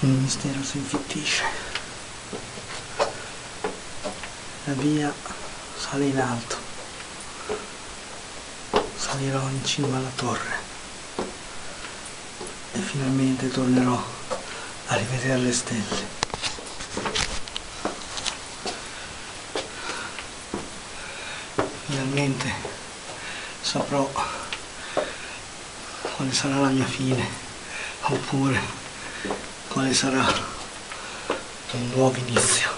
Il mistero si infittisce. La via sale in alto. Salirò in cima alla torre e finalmente tornerò a rivedere le stelle. Finalmente saprò quale sarà la mia fine, oppure quale sarà un nuovo inizio.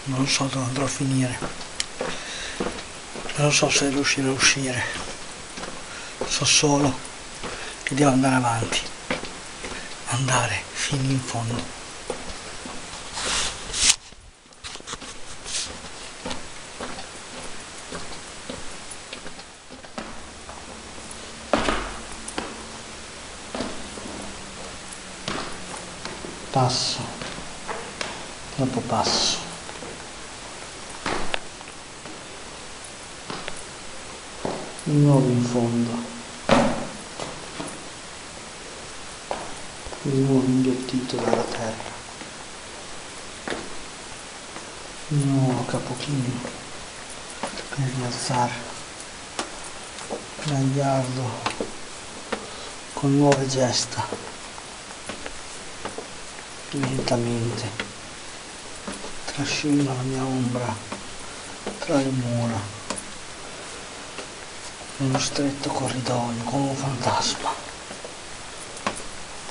Non so dove andrò a finire, non so se riuscirò a uscire, so solo che devo andare avanti, andare fino in fondo. Passo dopo passo. Di nuovo in fondo, di nuovo inghiottito dalla terra, di nuovo capochino per rialzare, gagliardo con nuove gesta, lentamente trascino la mia ombra tra le mura, uno stretto corridoio come un fantasma,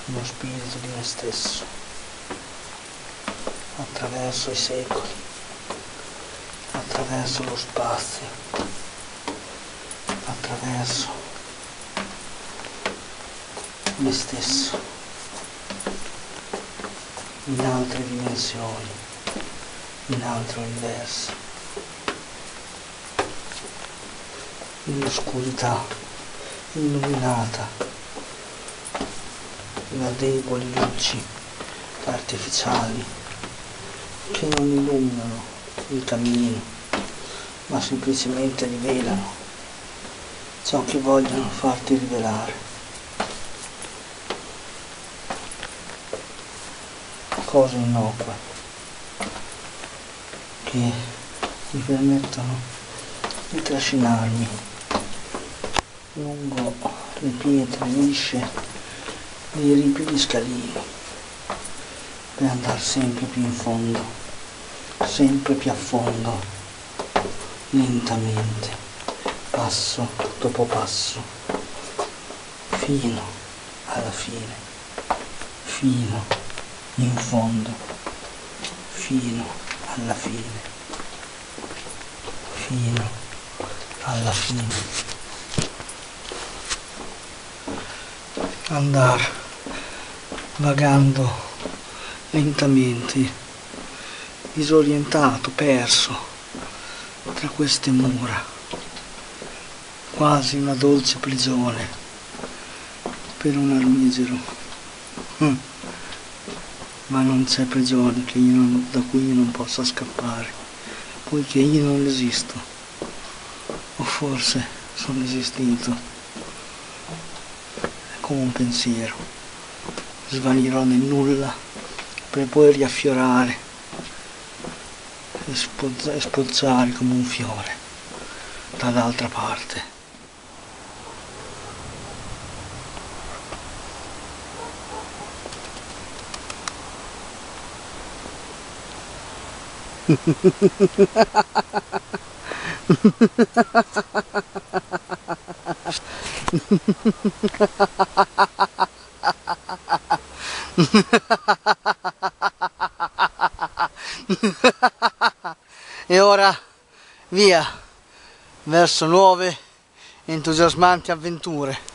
uno spirito di me stesso, attraverso i secoli, attraverso lo spazio, attraverso me stesso, in altre dimensioni, in altri universi. In oscurità illuminata da deboli luci artificiali che non illuminano il cammino, ma semplicemente rivelano ciò che vogliono farti rivelare. Cose innocue che mi permettono di trascinarmi lungo le pietre lisce dei ripidi scalini per andare sempre più in fondo, sempre più a fondo, lentamente, passo dopo passo, fino alla fine, fino in fondo, fino alla fine, fino alla fine. Andare vagando lentamente, disorientato, perso tra queste mura, quasi una dolce prigione per un armigero, ma non c'è prigione da cui io non possa scappare, poiché io non esisto, o forse sono esistito come un pensiero, svanirò nel nulla per poi riaffiorare e spolzare come un fiore dall'altra parte. E ora via verso nuove entusiasmanti avventure.